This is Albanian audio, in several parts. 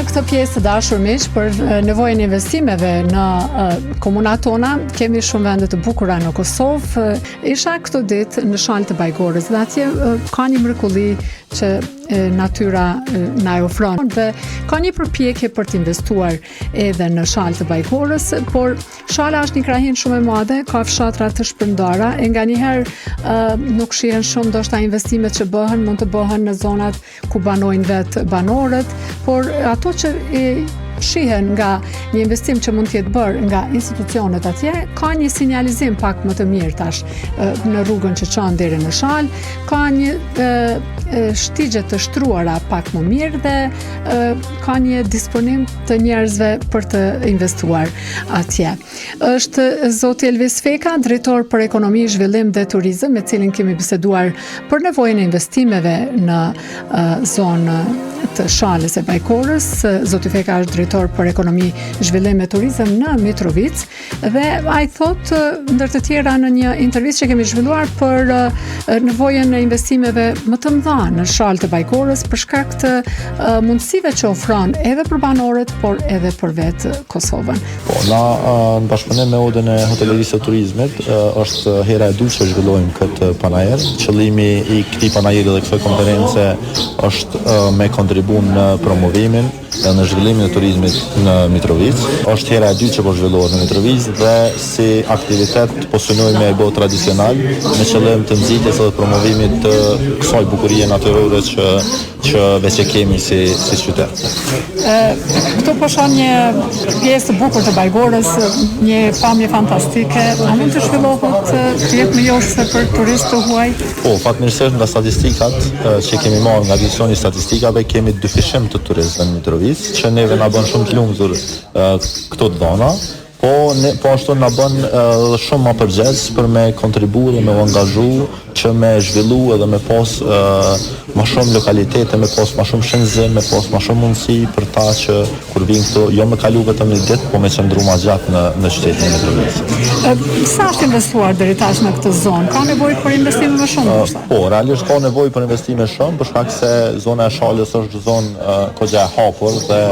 këtë pjesë të dashur miq për nevojën e investimeve në komunat tona, kemi shumë vende të bukura në Kosovë. Isha këtë ditë në Shalë të Bajgorës dhe atje ka një mrekulli që natyra na e ofron dhe ka një përpjekje për të investuar edhe në Shalë të Bajgorës, por Shala është një krahin shumë e madhe, ka fshatra të shpërndara, e nganjëherë nuk shihen shumë ndoshta investimet që bëhen, mund të bëhen në zonat ku banojnë vetë banorët, por ato që shihen nga një investim që mund të jetë bërë nga institucionet atje, ka një sinjalizim pak më të mirë tash në rrugën që çon deri në Shalë, ka një shtigje të shtruara pak më mirë dhe ka një disponim të njerëzve për të investuar atje. Është zoti Elvis Feka, drejtor për ekonomi, zhvillim dhe turizëm, me cilin kemi biseduar për nevojën e investimeve në zonë të Shalës e Bajgorës. Zoti Feka është drejtor për ekonomi, zhvillim e turizëm në Mitrovic dhe ai thotë ndër të tjera në një intervistë që kemi zhvilluar për nevojën e investimeve më të mëdha në Shalë të Bajgorës për shkak të mundësive që ofron edhe për banorët, por edhe për vetë Kosovën. Po, na në bashkëpunim me Odën e Hotellerisë së Turizmit është hera e dytë që zhvillojmë këtë panajër. Qëllimi i këtij panajeri dhe kësaj konference është me kontribun në promovimin dhe në zhvillimin e turizmit në Mitrovic. Është hera e dytë që po zhvillohet në Mitrovic dhe si aktivitet po synojmë me e bë tradicional me qëllim të nxitjes dhe promovimit të kësaj bukurie natyrore që veç e kemi si qytet. Këtu po shoh një pjesë të bukur të Bajgorës, një pamje fantastike. A mund të zhvillohet të jetë më joshse për turistë huaj? Po, fatmirësisht nga statistikat që kemi marrë nga divisioni i statistikave kemi dyfishim të turistëve në Mitrovic, që neve na bën shumë të lumtur këto dhona. Po ashtu na bën shumë më përgjegjës për me kontribu dhe me u angazhu që me zhvillu edhe me pas më shumë lokalitete, me pas më shumë shënzim, me pas më shumë mundësi për ta që kur vinë këtu, jo me kalu vetëm një ditë, po me qëndru ma gjatë në qytetin e Mitrovic. Sa është investuar deri tash në këtë zonë? Ka nevojë për investime më shumë? Po, realisht ka nevojë për investime shumë, për shkak se zona e Shalës është zonë kogja e hapur dhe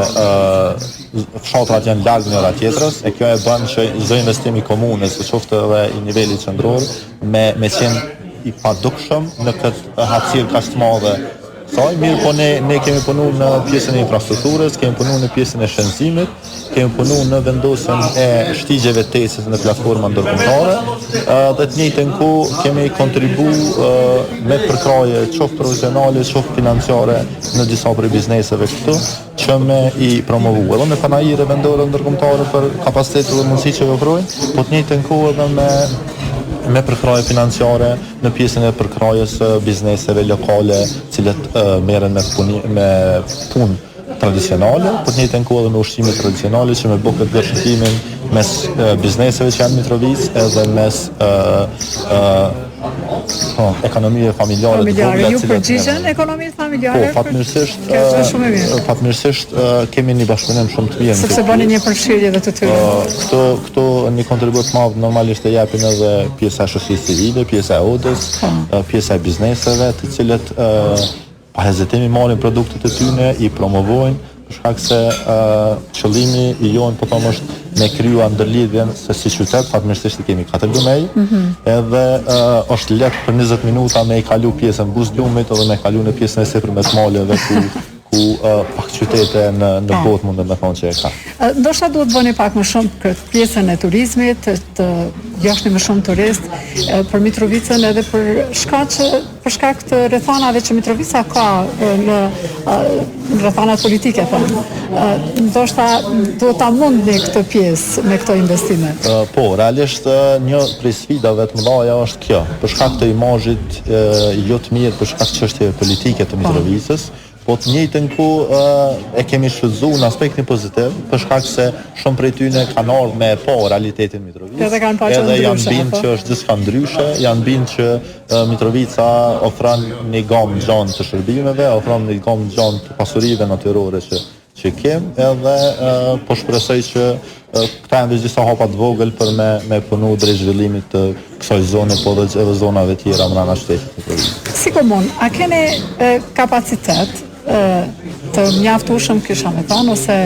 fshatrat janë larg njëra tjetrës, e kjo e bën që çdo investim i komunës, qoftë edhe i nivelit qendror, me qenë i padukshëm në këtë hapësirë kaq të madhe. Mirë, po ne kemi punu në pjesën e infrastrukturës, kemi punu në pjesën e shënzimit, kemi punu në vendosjen e shtigjeve të tesit në platforma ndërkombëtare, dhe të njëjtën kohë kemi kontribu me përkraje qoftë profesionale, qoftë financiare në disa prej bizneseve këtu, që me i promovu edhe me panajire vendore ndërkombëtare për kapacitetet dhe mundësi që ofrojnë, po të njëjtën kohë edhe me përkraje financiare në pjesën e përkrajes bizneseve lokale, cilët merren me punë tradicionale, po të njëjtën kohë edhe me ushqime tradicionale që me bëhet bashkëtimin mes bizneseve që janë Mitrovic edhe mes ekonomie familjare të vogla. Ju përgjigjen ekonomisë familjare? Po, fatmirësisht kemi një bashkëpunim shumë të mirë. Sepse bëni një përfshirje dhe të tyre. Këto një kontribut madh normalisht e japin edhe pjesa e shoqërisë civile, pjesa e Odës, pjesa e bizneseve, të cilët pa hezitimi marrin produktet e tyre, i promovojnë, për shkak se qëllimi i jonë po them është me kryu ndërlidhjen se si qytet fatmirësisht kemi 4 lumej, edhe është lehtë për 20 minuta me i kalu pjesën buz lumit edhe me kalu në pjesën e sipërmet maleve ku pak qytete në botë mund me thonë që e ka. Ndoshta duhet bëni pak më shumë këtë pjesën e turizmit, të jashtë më shumë turist për Mitrovicën edhe për shkak të rrethanave që Mitrovica ka në rrethanat politike, ndoshta duhet ta mundni këtë pjesë me këto investime. Po, realisht një prej sfidave të mëdha është kjo, për shkak të imazhit jo të mirë, për shkak të çështjeve politike të Mitrovicës. Po të njëjtën kohë e kemi shfrytzuar në aspektin pozitiv, për shkak se shumë prej tyre kanë ardhur me realitetin Mitrovic. Edhe janë bindë që është gjithçka ndryshe, janë bindë që Mitrovica ofron një gamë gjanë të shërbimeve, ofron një gamë gjanë të pasurive natyrore që kem, edhe po shpresoj që këta janë disa hapa të vogël për me punu drejt zhvillimit të kësaj zone, po edhe zonave tjera mbrana qytetit. Si komunë, a keni kapacitet të mjaftueshëm kisha me thonë, ose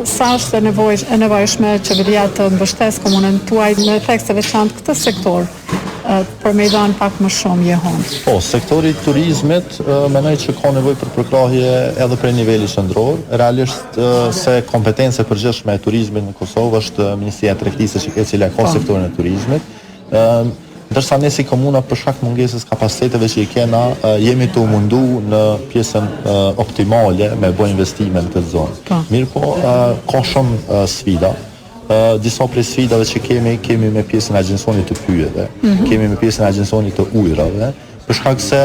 sa është e nevojshme qeveria të mbështes komunën tuaj në efekt të veçantë këtë sektor për me i dhanë pak më shumë jehon. Po, sektori turizmit mendoj që ka nevojë për përkrahje edhe prej nivelit qendror. Realisht se kompetencë e përgjithshme e turizmit në Kosovë është Ministria e Tregtisë e cila ka sektorin e turizmit. Ndërsa ne si komuna për shkak mungesës kapaciteteve që i kena, jemi të mundu në pjesën optimale me bë investime në këtë zonë. Mirëpo ka shumë sfida. Disa prej sfidave që kemi me pjesën e agjensonit të pyjeve, kemi me pjesën e agjensonit të ujrave, për shkak se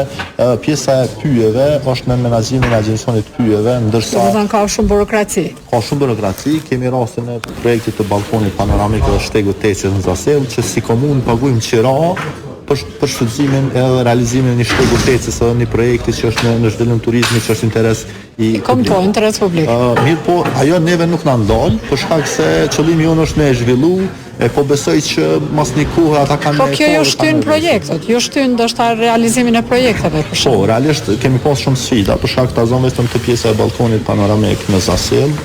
pjesa e pyjeve është në menaxhimin e agjensonit të pyjeve, ndërsa ka shumë burokraci. Ka shumë burokraci, kemi rastin e projektit të balkonit panoramik dhe shtegut Teçës në Zasell, që si komunë paguajmë qira për shfrytëzimin edhe realizimin e një shtegu Teçës edhe një projekti që është në zhvillim turizmi që është interes i kombëtar, interes publik. Mirë po, ajo neve nuk na ndal, për shkak se qëllimi jonë është me e zhvillu, po besoj që mas një kohë ata kanë. Po kjo ju shtyn projektet, ju shtyn ndoshta realizimin e projekteve për shkak. Po, realisht kemi pas shumë sfida, për shkak të zonë vetëm të pjesa e balkonit panoramik në Zasell.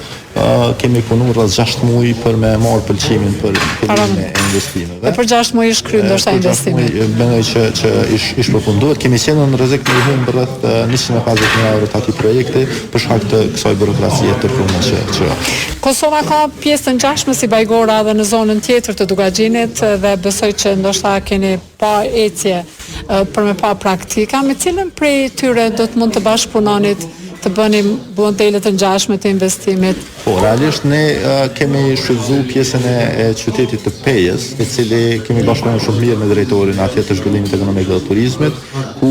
Kemi punuar rreth 6 muaj për me marr pëlqimin për fillimin e investimeve. Dhe për 6 muaj ish kryer ndoshta investimi. Mendoj që ish përfunduar. Kemi qenë në rrezik të humbur rreth 150.000 euro të atij projekti për shkak të kësaj burokracie të punës që. Kosova ka pjesë të ngjashme si Bajgora edhe në zonën tjetër të Dugaxhinit dhe besoj që ndoshta keni pa ecje për me pa praktika, me cilën prej tyre do të mund të bashkëpunonit të bëni modele të ngjashme të investimit? Po, realisht ne kemi shfrytzuar pjesën e qytetit të Pejës, i cili kemi bashkëpunuar shumë mirë me drejtorin atje të zhvillimit ekonomik dhe turizmit, ku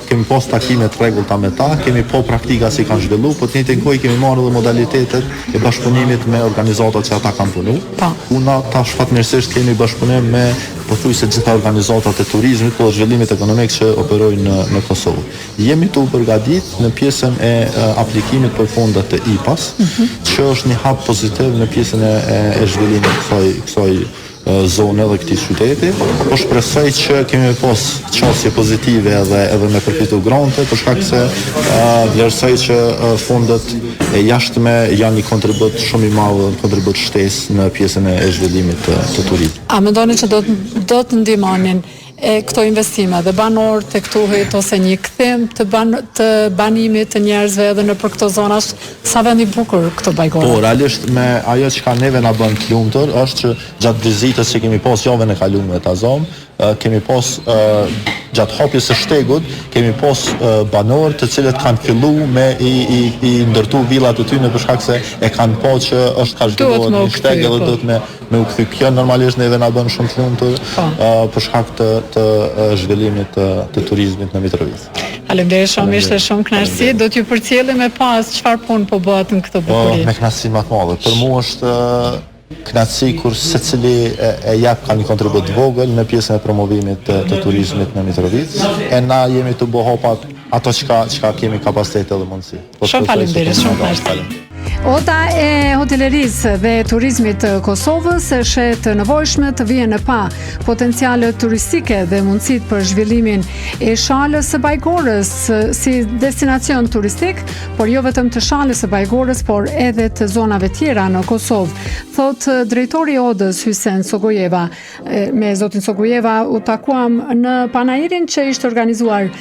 kemi pas takime të rregullta me ta, kemi po praktika si kanë zhvilluar, po të njëjtën kohë kemi marrë edhe modalitetet e bashkëpunimit me organizatat që ata kanë punuar. Ku na tash fatmirësisht kemi bashkëpunim me pothuajse gjitha organizatat e turizmit po zhvillimit ekonomik që operojnë në Kosovë. Jemi të përgatitur në pjesën e aplikimit për fondet të IPAS, që është një hap pozitiv në pjesën e zhvillimit kësaj zone dhe këtij qyteti. Po shpresoj që kemi pas çështje pozitive edhe me përfitu grante, për shkak se vlerësoj që fondet e jashtme janë një kontribut shumë i madh, kontribut shtesë në pjesën e zhvillimit të turizmit. A mendoni që do të ndihmonin këto investime dhe banor të këtuhet ose një kthim të banimit të njerëzve edhe në për këto zona, sa vend i bukur këto Bajgora? Po, realisht me ajo që ka neve na bën të lumtur është që gjatë vizitës që kemi pas javën e kaluar të Azom, kemi pas gjatë hapjes së shtegut, kemi pas banor të cilët kanë filluar me i ndërtu villat e tyre për shkak se e kanë pa që është ka zhvilluar një shteg edhe do të me u kthy. Kjo normalisht neve na bën shumë të lumtur për shkak të zhvillimit të turizmit në Mitrovica. Faleminderit shumë, ishte shumë kënaqësi. Do t'ju përcjellim me pas çfarë punë po bëhet në këtë bukuri. Me kënaqësi më të madhe. Për mua është kënaqësi kur secili e jap ka një kontribut vogël në pjesën e promovimit të turizmit në Mitrovica. E na jemi të bëhopa ato çka kemi kapacitet edhe mundësi. Shumë faleminderit shumë. Ota e hotelerisë dhe turizmit të Kosovës është të nevojshme të vijë në pa potenciale turistike dhe mundësit për zhvillimin e shalës së Bajgorës si destinacion turistik, por jo vetëm të shalës së Bajgorës, por edhe të zonave tjera në Kosovë. Thot drejtori i Odës Hysen Sogojeva. Me zotin Sogojeva u takuam në panairin që ishte organizuar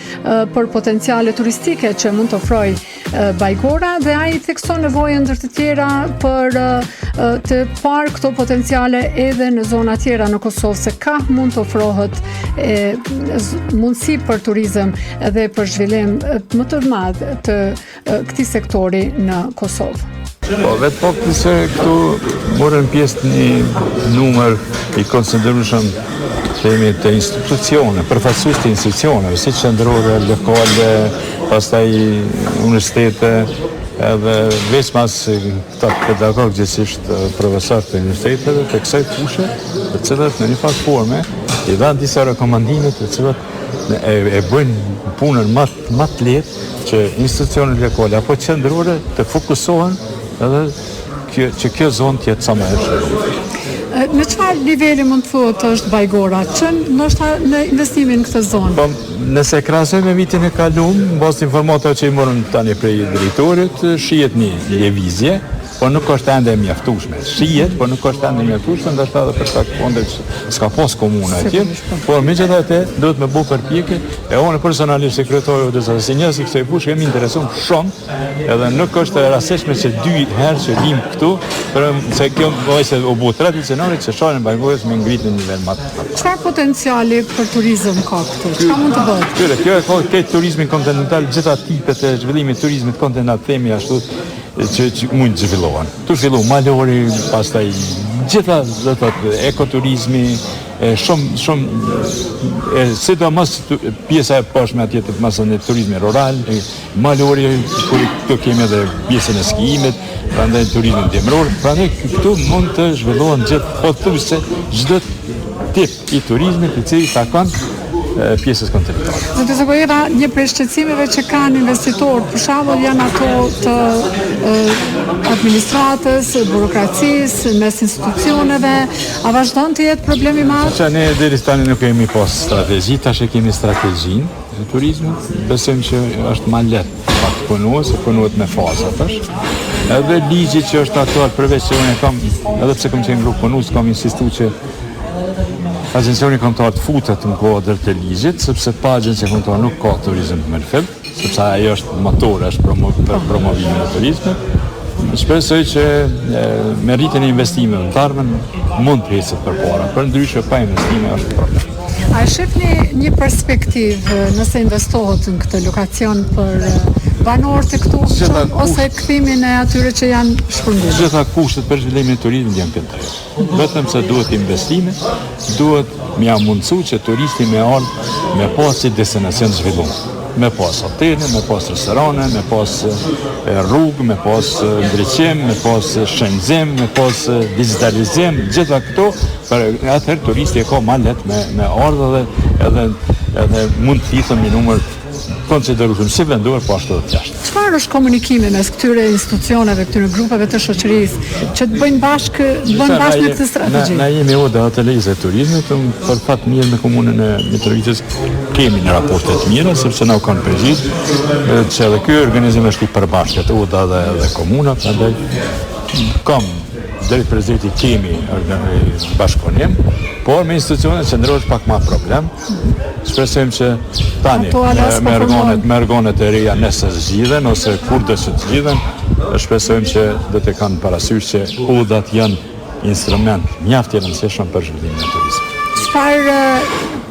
për potenciale turistike që mund të ofrojë Bajgora dhe ai thekson nevojën ndër të tjera për të parë këto potenciale edhe në zona tjera në Kosovë, se ka mund të ofrohet mundësi për turizëm dhe për zhvillim më të madh të këtij sektori në Kosovë. Po, vetë po këse këtu morën pjesë një numër i konsiderueshëm të institucione, përfaqësues të institucioneve, si qendrore, lokale, pastaj universitete, edhe veç mas këta pedagog gjithësisht profesor të universiteteve të kësaj fushë, të cilët në një farë forme i dhanë disa rekomandime të cilët e bëjnë punën më të lehtë që institucionet lokale apo qendrore të fokusohen edhe që kjo zonë të jetë sa më e Në çfarë niveli mund të thuhet është Bajgora? Që ndoshta në investimin në këtë zonë? Po, nëse krahasojmë me vitin e kaluar, mbas informata që i morëm tani prej drejtorit, shihet një lëvizje, po nuk është ende e mjaftueshme. Shihet, po nuk është ende e mjaftueshme, ndoshta edhe për shkak të fondit s'ka pas komuna atje. Por megjithatë duhet me bëu përpjekje e unë personalisht sekretari i ODZ-së së njësi kësaj fushë jam interesuar shumë, edhe nuk është e rastishme që 2 herë që vim këtu, për se kjo ose u bë tradicionale që shohën Bajgorës me ngritje në nivel më të. Çfarë potenciali për turizëm ka këtu? Çka mund të bëhet? Kjo ka turizmin kontinental, gjitha tipet e zhvillimit të turizmit kontinental, themi ashtu, që mund të zhvillohen. Tu zhvillu malori, pastaj gjitha do të thotë ekoturizmi, shumë sidomos pjesa e poshtme atje të masën e turizmi rural, malori, kur këtu kemi edhe pjesën e skijimit, prandaj turizmin dimror, prandaj këtu mund të zhvillohen gjithë pothuajse çdo tip i turizmit i cili takon pjesës kontinentale. Zoti Zogojera, një prej shqetësimeve që kanë investitorët, për shembull, janë ato të administratës, burokracisë, mes institucioneve, a vazhdon të jetë problem i madh? Ne deri tani nuk kemi pas strategji, tash e kemi strategjinë e turizmit. Besojmë që është më lehtë të punohet, se punohet me faza tash. Edhe ligji që është aktual përveç se unë kam, edhe pse kam qenë grup punues, kam insistuar që Agencioni Kombëtar të futet në kuadër të ligjit, sepse pa agjencia kombëtare nuk ka turizëm të merrfil, sepse ajo është motor, është për promovimin e turizmit. Shpresoj që me rritjen e investimeve në tarmen mund të ecet përpara, për ndryshe pa investime është problem. A e shihni një perspektivë nëse investohet në këtë lokacion për banorët e këtu ose kthimin e atyre që janë shpërndarë? Gjitha kushtet për zhvillimin e turizmit janë këto. Vetëm se duhet investime, duhet m'ia mundësu që turisti me ardhë me pas si destinacion të zhvilluar. Me pas hotele, me pas restorane, me pas rrugë, me pas ndriçim, me pas shëndzim, me pas digitalizim, gjitha këto, për atëherë turisti e ka më lehtë me ardhë edhe mund të thithëm një numër konsiderueshëm si vendor po ashtu të jashtë. Çfarë është komunikimi mes këtyre institucioneve, këtyre grupeve të shoqërisë që të bëjnë bashkë në këtë strategji? Na jemi ODZ e turizmit, për fat mirë me komunën e Mitrovicës kemi një raporte të mira sepse na u kanë përgjigj që edhe ky organizim është i përbashkët ODA dhe komuna, prandaj kam drejt prezidenti kemi bashkëpunim, por me institucionet qendrore është pak më problem. Shpresojmë që tani me organet e reja nëse zgjidhen ose kur do të zgjidhen, shpresojmë që do të kanë parasysh që ODA-t janë instrument mjaft i rëndësishëm për zhvillimin e turizmit. Çfarë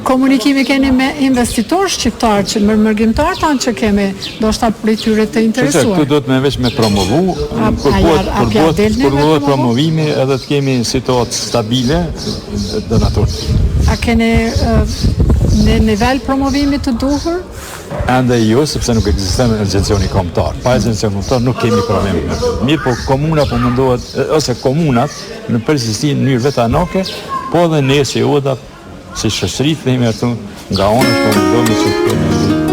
komunikimi keni me investitorë shqiptarë që mërmërgjimtarë tanë që kemi ndoshta prej tyre të interesuar? Këtu do të me veç me promovu, kur bëhet promovimi edhe të kemi situatë stabile donatorët. A keni në nivel promovimi të duhur? Ende jo, sepse nuk ekziston agencioni kombëtar. Pa agencion kombëtar nuk kemi problem. Mirë, po komuna po mundohet, ose komunat në përgjithësi në mënyrë vetanake, po edhe ne si ODA, si shoqëri themi ato nga ona po mundohemi që të kemi një nivel.